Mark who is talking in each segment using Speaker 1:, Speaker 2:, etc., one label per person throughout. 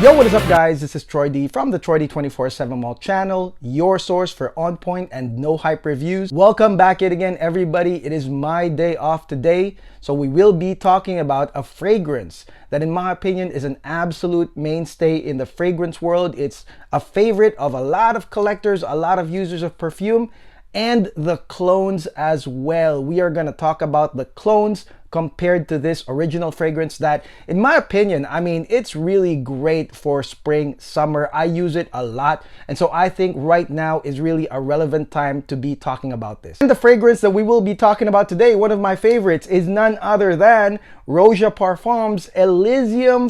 Speaker 1: Yo, what is up guys? This is Troy D from the Troy D 24/7 Mall channel, your source for on point and no hype reviews. Welcome back yet again everybody. It is my day off today, so we will be talking about a fragrance that in my opinion is an absolute mainstay in the fragrance world. It's a favorite of a lot of collectors, a lot of users of perfume, and the clones as well. We are going to talk about the clones compared to this original fragrance that, in my opinion, I mean, it's really great for spring, summer. I use it a lot. And so I think right now is really a relevant time to be talking about this. And the fragrance that we will be talking about today, one of my favorites, is none other than Roja Elysium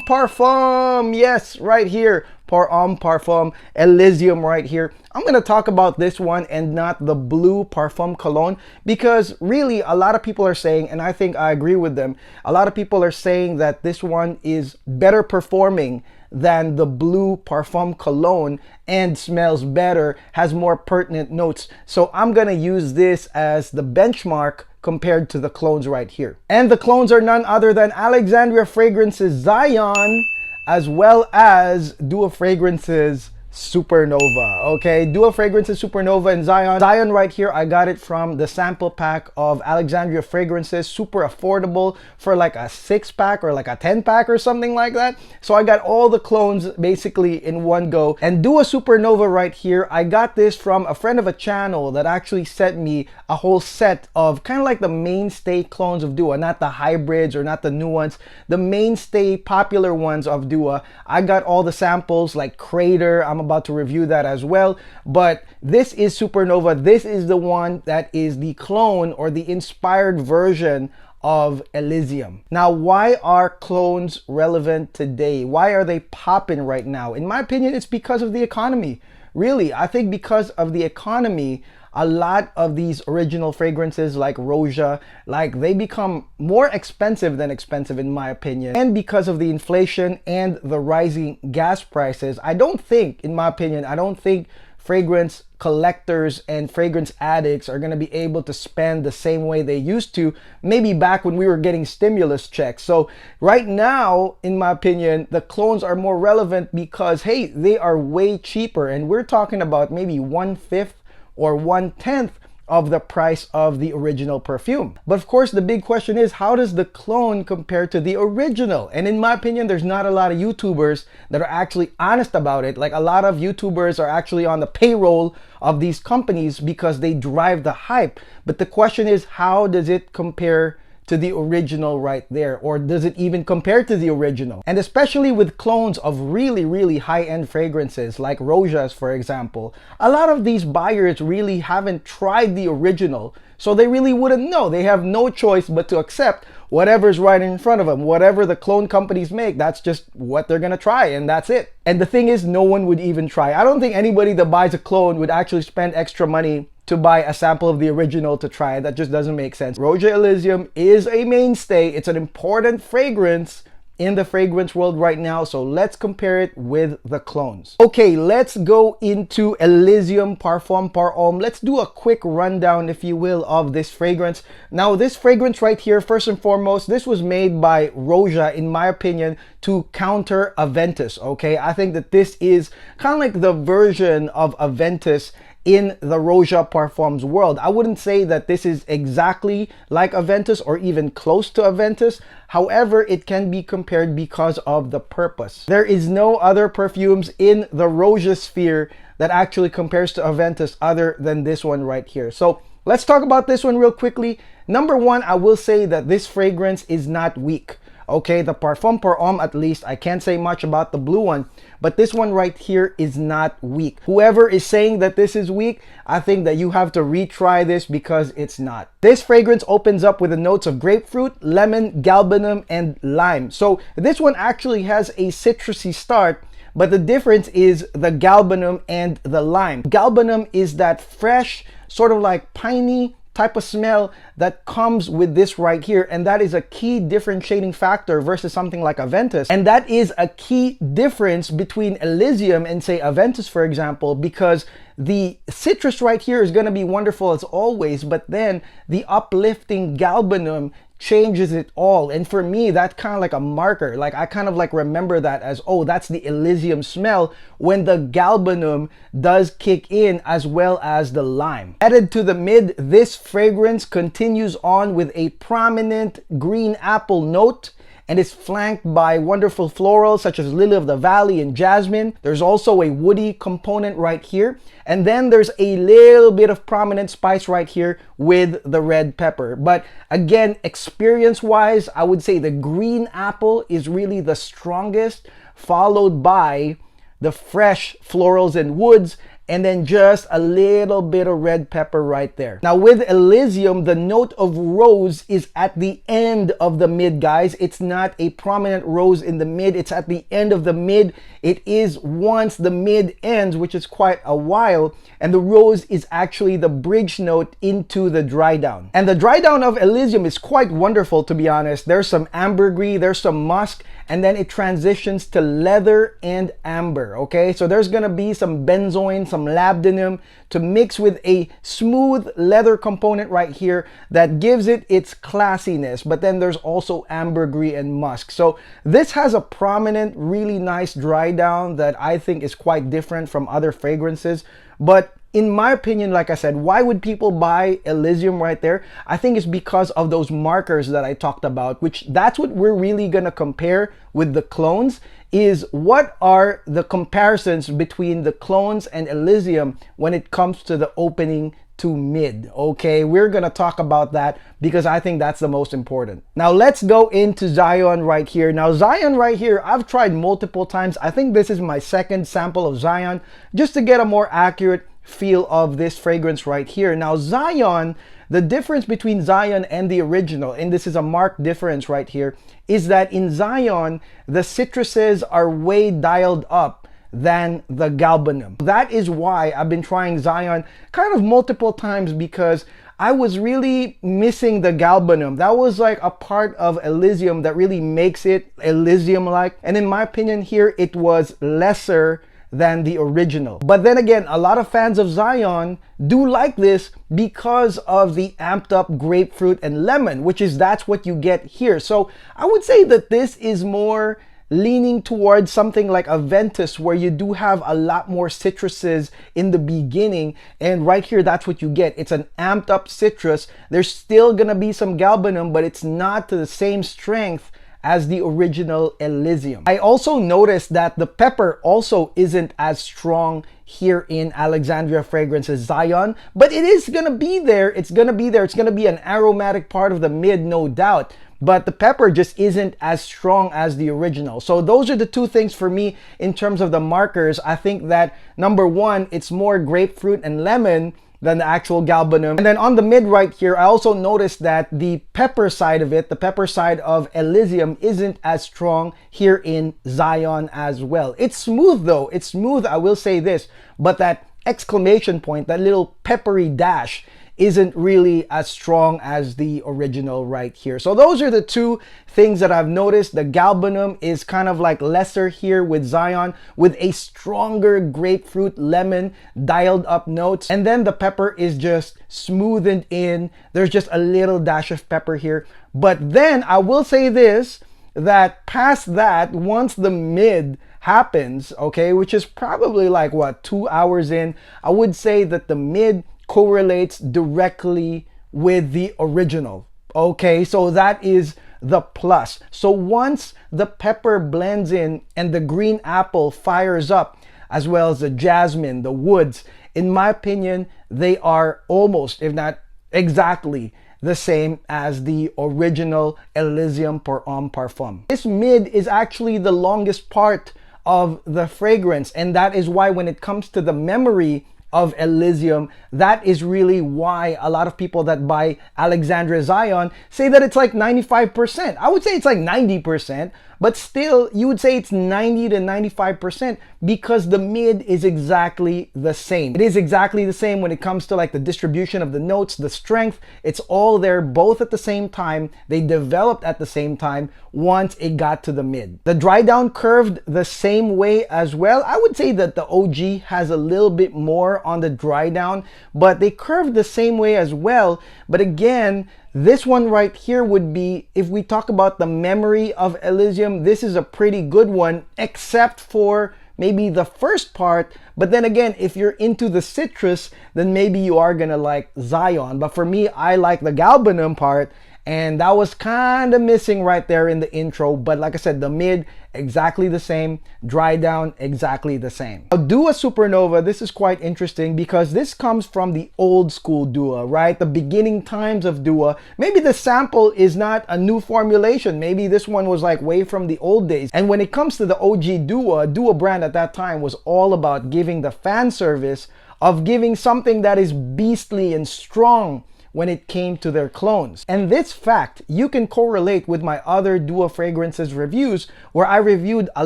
Speaker 1: Parfum. Yes, right here. Parfum, Elysium right here. I'm going to talk about this one and not the blue Parfum cologne because really a lot of people are saying, and I think I agree with them, a lot of people are saying that this one is better performing than the blue Parfum cologne and smells better, has more pertinent notes. So I'm going to use this as the benchmark compared to the clones right here. And the clones are none other than Alexandria Fragrances Zion, as well as Duo Fragrances Supernova. Okay, Duo Fragrances Supernova and Zion right here, I got it from the sample pack of Alexandria Fragrances. Super affordable for like a 6-pack or like a 10-pack or something like that. So I got all the clones basically in one go. And Duo Supernova right here, I got this from a friend of a channel that actually sent me a whole set of kind of like the mainstay clones of Duo, not the hybrids or not the new ones, the mainstay popular ones of Duo. I got all the samples like Crater. I'm about to review that as well, but this is Supernova. This is the one that is the clone or the inspired version of Elysium. Now, why are clones relevant today? Why are they popping right now? In my opinion, it's because of the economy. Really, I think because of the economy, a lot of these original fragrances like Roja, like they become more expensive than expensive in my opinion. And because of the inflation and the rising gas prices, I don't think, in my opinion, I don't think fragrance collectors and fragrance addicts are going to be able to spend the same way they used to, maybe back when we were getting stimulus checks. So right now, in my opinion, the clones are more relevant because, hey, they are way cheaper. And we're talking about maybe 1/5 or 1/10 of the price of the original perfume. But of course, the big question is, how does the clone compare to the original? And in my opinion, there's not a lot of YouTubers that are actually honest about it. Like a lot of YouTubers are actually on the payroll of these companies because they drive the hype. But the question is, how does it compare to the original right there? Or does it even compare to the original? And especially with clones of really high-end fragrances like Rojas, for example, a lot of these buyers really haven't tried the original, so they really wouldn't know. They have no choice but to accept whatever's right in front of them. Whatever the clone companies make, that's just what they're gonna try, and that's it. And the thing is, no one would even try. I don't think anybody that buys a clone would actually spend extra money to buy a sample of the original to try. That just doesn't make sense. Roja Elysium is a mainstay. It's an important fragrance in the fragrance world right now, so let's compare it with the clones. Okay, let's go into Elysium Parfum. Let's do a quick rundown, if you will, of this fragrance. Now, this fragrance right here, first and foremost, this was made by Roja, in my opinion, to counter Aventus, okay? I think that this is kind of like the version of Aventus in the Roja Parfums world. I wouldn't say that this is exactly like Aventus or even close to Aventus. However, it can be compared because of the purpose. There is no other perfumes in the Roja sphere that actually compares to Aventus other than this one right here. So let's talk about this one real quickly. Number one, I will say that this fragrance is not weak. Okay, the Parfum Pour Homme, at least, I can't say much about the blue one, but this one right here is not weak. Whoever is saying that this is weak, I think that you have to retry this because it's not. This fragrance opens up with the notes of grapefruit, lemon, galbanum, and lime. So this one actually has a citrusy start, but the difference is the galbanum and the lime. Galbanum is that fresh, sort of like piney type of smell that comes with this right here, and that is a key differentiating factor versus something like Aventus. And that is a key difference between Elysium and say Aventus, for example, because the citrus right here is going to be wonderful as always, but then the uplifting galbanum changes it all. And for me, that's kind of like a marker. Like I kind of like remember that as, oh, that's the Elysium smell when the galbanum does kick in, as well as the lime. Headed to the mid, this fragrance continues on with a prominent green apple note, and is flanked by wonderful florals such as lily of the valley and jasmine. There's also a woody component right here. And then there's a little bit of prominent spice right here with the red pepper. But again, experience-wise, I would say the green apple is really the strongest, followed by the fresh florals and woods, and then just a little bit of red pepper right there. Now with Elysium, the note of rose is at the end of the mid, guys. It's not a prominent rose in the mid, it's at the end of the mid. It is once the mid ends, which is quite a while, and the rose is actually the bridge note into the dry down. And the dry down of Elysium is quite wonderful, to be honest. There's some ambergris, there's some musk, and then it transitions to leather and amber, okay? So there's gonna be some benzoin, some labdanum to mix with a smooth leather component right here that gives it its classiness, but then there's also ambergris and musk. So this has a prominent, really nice dry down that I think is quite different from other fragrances. But in my opinion, like I said, why would people buy Elysium right there? I think it's because of those markers that I talked about, which that's what we're really gonna compare with the clones, is what are the comparisons between the clones and Elysium when it comes to the opening to mid, okay? We're gonna talk about that because I think that's the most important. Now let's go into Zion right here. Now Zion right here, I've tried multiple times. I think this is my second sample of Zion just to get a more accurate feel of this fragrance right here. Now Zion, the difference between Zion and the original, and this is a marked difference right here, is that in Zion, the citruses are way dialed up than the galbanum. That is why I've been trying Zion kind of multiple times, because I was really missing the galbanum. That was like a part of Elysium that really makes it Elysium-like. And in my opinion here, it was lesser than the original. But then again, a lot of fans of Zion do like this because of the amped up grapefruit and lemon, that's what you get here. So I would say that this is more leaning towards something like a Ventus, where you do have a lot more citruses in the beginning, and right here that's what you get. It's an amped up citrus. There's still gonna be some galbanum, but it's not to the same strength as the original Elysium. I also noticed that the pepper also isn't as strong here in Alexandria Fragrances Zion, but it is gonna be there. It's gonna be there. It's gonna be an aromatic part of the mid, no doubt. But the pepper just isn't as strong as the original. So those are the two things for me in terms of the markers. I think that number one, it's more grapefruit and lemon than the actual galbanum. And then on the mid right here, I also noticed that the pepper side of it, the pepper side of Elysium, isn't as strong here in Zion as well. It's smooth though, it's smooth, I will say this, but that exclamation point, that little peppery dash, isn't really as strong as the original right here. So those are the two things that I've noticed. The galbanum is kind of like lesser here with Zion, with a stronger grapefruit lemon dialed up notes, and then the pepper is just smoothened in. There's just a little dash of pepper here. But then I will say this, that past that, once the mid happens, okay, which is probably like what, 2 hours in, I would say that the mid correlates directly with the original. Okay, so that is the plus. So once the pepper blends in and the green apple fires up, as well as the jasmine, the woods, in my opinion, they are almost, if not exactly, the same as the original Elysium Parfum. This mid is actually the longest part of the fragrance, and that is why when it comes to the memory of Elysium, that is really why a lot of people that buy Alexandria Zion say that it's like 95%. I would say it's like 90%, but still you would say it's 90 to 95% because the mid is exactly the same. It is exactly the same when it comes to like the distribution of the notes, the strength. It's all there both at the same time. They developed at the same time once it got to the mid. The dry down curved the same way as well. I would say that the OG has a little bit more on the dry down, but they curved the same way as well. But again, This one right here would be, if we talk about the memory of Elysium, this is a pretty good one, except for maybe the first part. But then again, if you're into the citrus, then maybe you are gonna like Zion. But for me, I like the galbanum part, and that was kind of missing right there in the intro. But like I said, the mid, exactly the same. Dry down, exactly the same. Now, Dua Supernova, this is quite interesting because this comes from the old school Dua, right? The beginning times of Dua. Maybe the sample is not a new formulation. Maybe this one was like way from the old days. And when it comes to the OG Dua brand at that time was all about giving the fan service of giving something that is beastly and strong when it came to their clones. And this fact you can correlate with my other Dua fragrances reviews, where I reviewed a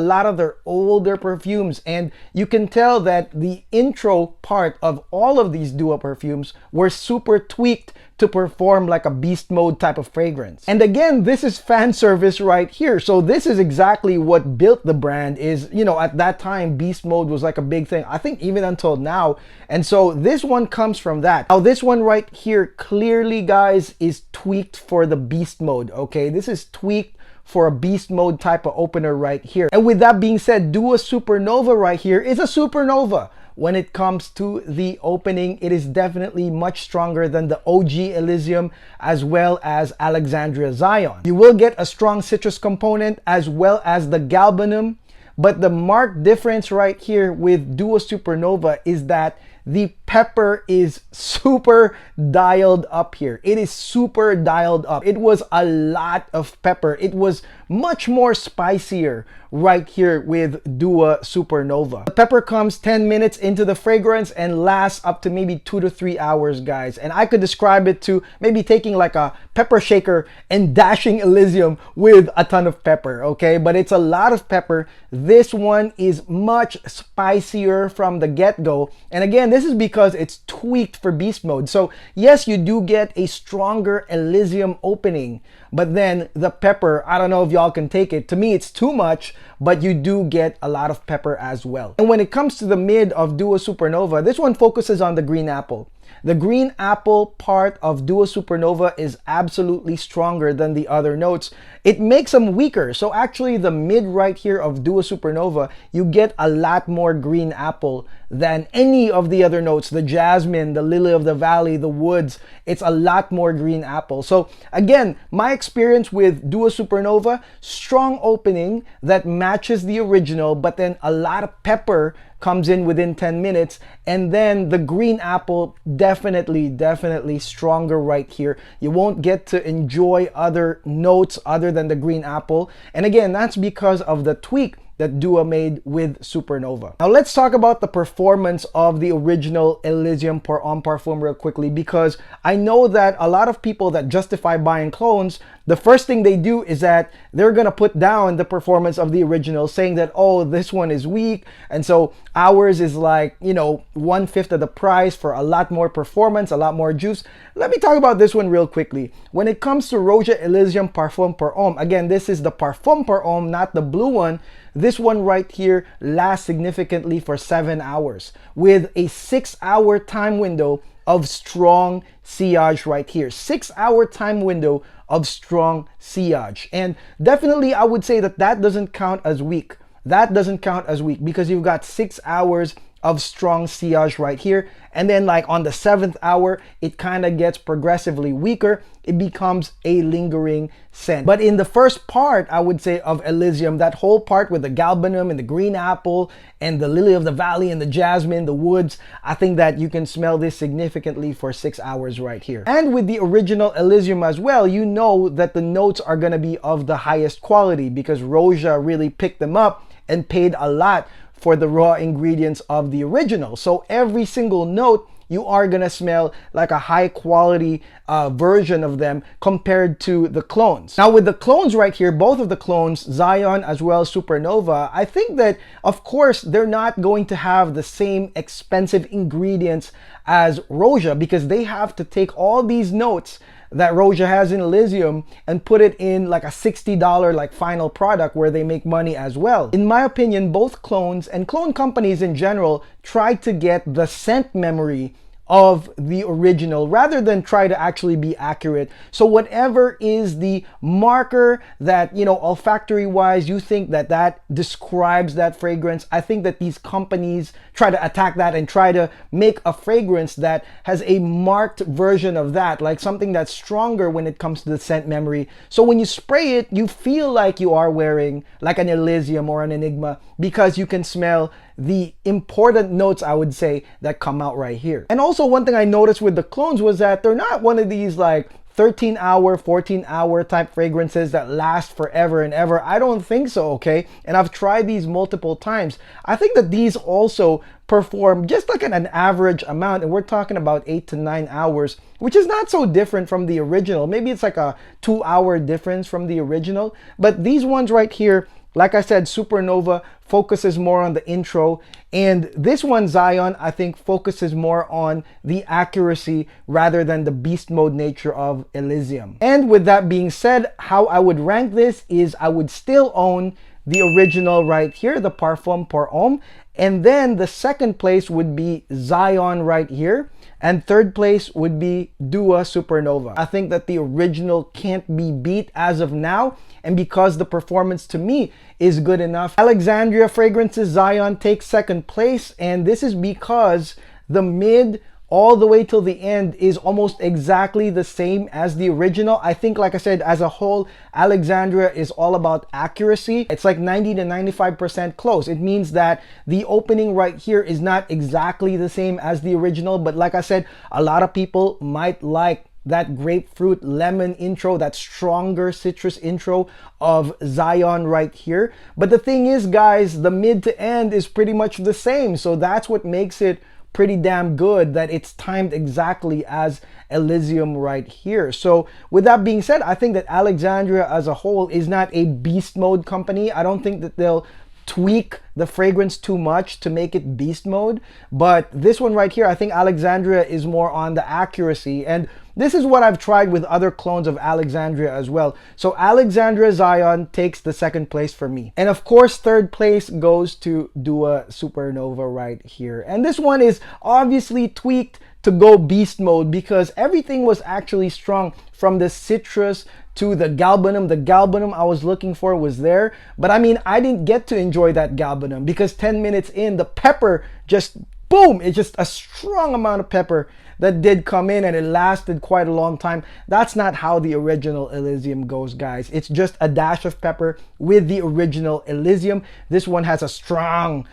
Speaker 1: lot of their older perfumes, and you can tell that the intro part of all of these Dua perfumes were super tweaked to perform like a beast mode type of fragrance. And again, this is fan service right here. So this is exactly what built the brand. Is, you know, at that time beast mode was like a big thing, I think even until now. And so this one comes from that. Now this one right here clearly, guys, is tweaked for the beast mode. Okay, this is tweaked for a beast mode type of opener right here. And with that being said, Dua Supernova right here is a supernova. When it comes to the opening, it is definitely much stronger than the OG Elysium as well as Alexandria Zion. You will get a strong citrus component as well as the galbanum, but the marked difference right here with Dua Supernova is that the pepper is super dialed up here. It is super dialed up. It was a lot of pepper. It was much more spicier right here with Dua Supernova. The pepper comes 10 minutes into the fragrance and lasts up to maybe 2 to 3 hours, guys. And I could describe it to maybe taking like a pepper shaker and dashing Elysium with a ton of pepper, okay? But it's a lot of pepper. This one is much spicier from the get-go. And again, this is because it's tweaked for beast mode. So yes, you do get a stronger Elysium opening, but then the pepper, I don't know if y'all can take it. To me, it's too much, but you do get a lot of pepper as well. And when it comes to the mid of Dua Supernova, this one focuses on the green apple. The green apple part of Dua Supernova is absolutely stronger than the other notes. It makes them weaker. So actually the mid right here of Dua Supernova, you get a lot more green apple than any of the other notes. The jasmine, the lily of the valley, the woods, it's a lot more green apple. So again, my experience with Dua Supernova, strong opening that matches the original, but then a lot of pepper comes in within 10 minutes. And then the green apple, definitely stronger right here. You won't get to enjoy other notes other than the green apple. And again, that's because of the tweak that Dua made with Supernova. Now let's talk about the performance of the original Elysium Parfum real quickly, because I know that a lot of people that justify buying clones, the first thing they do is that they're gonna put down the performance of the original, saying that, oh, this one is weak, and so ours is like, you know, 1/5 of the price for a lot more performance, a lot more juice. Let me talk about this one real quickly. When it comes to Roja Elysium Parfum per Homme, again, this is the Parfum per Homme, not the blue one. This one right here lasts significantly for 7 hours with a 6-hour time window of strong sillage right here. 6-hour time window of strong sillage. And definitely I would say that that doesn't count as weak. That doesn't count as weak because you've got 6 hours of strong sillage right here. And then like on the 7th hour, it kind of gets progressively weaker. It becomes a lingering scent. But in the first part, I would say, of Elysium, that whole part with the galbanum and the green apple and the lily of the valley and the jasmine, the woods, I think that you can smell this significantly for 6 hours right here. And with the original Elysium as well, you know that the notes are gonna be of the highest quality because Roja really picked them up and paid a lot for the raw ingredients of the original. So every single note, you are gonna smell like a high quality version of them compared to the clones. Now with the clones right here, both of the clones, Zion as well as Supernova, I think that of course they're not going to have the same expensive ingredients as Roja because they have to take all these notes that Roja has in Elysium and put it in like a $60 like final product where they make money as well. In my opinion, both clones and clone companies in general try to get the scent memory of the original rather than try to actually be accurate. So whatever is the marker that, you know, olfactory wise, you think that that describes that fragrance, I think that these companies try to attack that and try to make a fragrance that has a marked version of that, like something that's stronger when it comes to the scent memory. So when you spray it, you feel like you are wearing like an Elysium or an Enigma because you can smell the important notes, I would say, that come out right here. And also one thing I noticed with the clones was that they're not one of these like 13-hour, 14-hour type fragrances that last forever and ever. I don't think so, okay? And I've tried these multiple times. I think that these also perform just like an average amount, and we're talking about 8 to 9 hours, which is not so different from the original. Maybe it's like a 2-hour difference from the original, but these ones right here, like I said, Supernova focuses more on the intro, and this one, Zion, I think focuses more on the accuracy rather than the beast mode nature of Elysium. And with that being said, how I would rank this is I would still own the original right here, the Parfum pour Homme, and then the second place would be Zion right here, and third place would be Dua Supernova. I think that the original can't be beat as of now, and because the performance to me is good enough. Alexandria fragrances, Zion takes second place, and this is because the mid all the way till the end is almost exactly the same as the original. I think, like I said, as a whole, Alexandria is all about accuracy. It's like 90 to 95% close. It means that the opening right here is not exactly the same as the original, but like I said, a lot of people might like that grapefruit lemon intro, that stronger citrus intro of Zion right here. But the thing is, guys, the mid to end is pretty much the same. So that's what makes it pretty damn good, that it's timed exactly as Elysium right here. So with that being said, I think that Alexandria as a whole is not a beast mode company. I don't think that they'll tweak the fragrance too much to make it beast mode, but this one right here, I think Alexandria is more on the accuracy, and this is what I've tried with other clones of Alexandria as well. So Alexandria Zion takes the second place for me, and of course third place goes to Dua Supernova right here, and this one is obviously tweaked to go beast mode because everything was actually strong, from the citrus to the galbanum. The galbanum I was looking for was there, but I mean, I didn't get to enjoy that galbanum because 10 minutes in, the pepper just boom, it's just a strong amount of pepper that did come in, and it lasted quite a long time. That's not how the original Elysium goes, guys. It's just a dash of pepper with the original Elysium. This one has a strong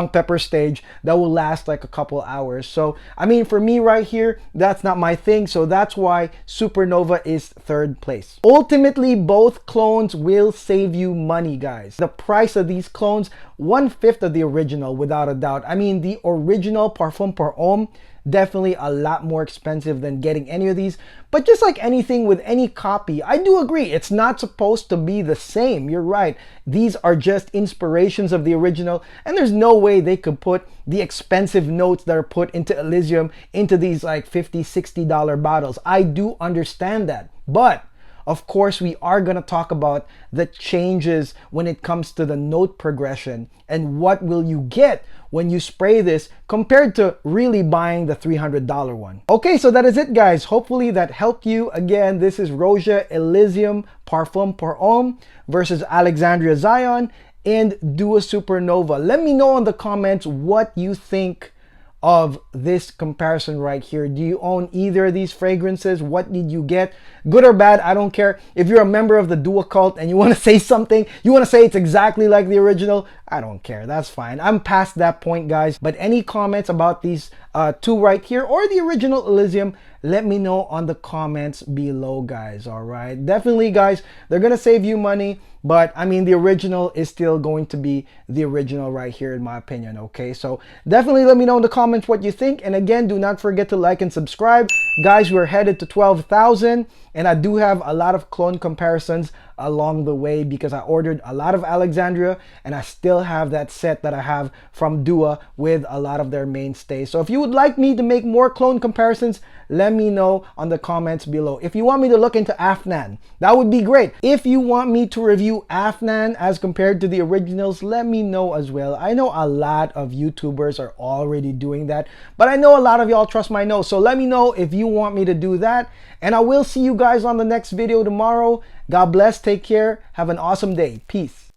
Speaker 1: pepper stage that will last like a couple hours. So I mean, for me right here, that's not my thing, so that's why Supernova is third place. Ultimately, both clones will save you money, guys. The price of these clones, 1/5 of the original without a doubt. I mean, the original Parfum pour Homme, definitely a lot more expensive than getting any of these, but just like anything with any copy, I do agree it's not supposed to be the same. You're right, these are just inspirations of the original, and there's no way they could put the expensive notes that are put into Elysium into these like $50-$60 bottles. I do understand that, but of course, we are going to talk about the changes when it comes to the note progression and what will you get when you spray this compared to really buying the $300 one. Okay, so that is it, guys. Hopefully that helped you. Again, this is Roja Elysium Parfum pour Homme versus Alexandria Zion and Dua Supernova. Let me know in the comments what you think of this comparison right here. Do you own either of these fragrances? What did you get? Good or bad, I don't care. If you're a member of the Dua cult and you want to say something, you want to say it's exactly like the original, I don't care. That's fine. I'm past that point, guys. But any comments about these two right here or the original Elysium, let me know on the comments below, guys. All right, definitely, guys, they're gonna save you money, but I mean, the original is still going to be the original right here, in my opinion. Okay, so definitely let me know in the comments what you think, and again, do not forget to like and subscribe, guys. We're headed to 12,000, and I do have a lot of clone comparisons along the way because I ordered a lot of Alexandria and I still have that set that I have from Dua with a lot of their mainstays. So if you would like me to make more clone comparisons, let me know on the comments below. If you want me to look into Afnan, that would be great. If you want me to review Afnan as compared to the originals, let me know as well. I know a lot of YouTubers are already doing that, but I know a lot of y'all trust my nose. So let me know if you want me to do that. And I will see you guys on the next video tomorrow. God bless, take care, have an awesome day. Peace.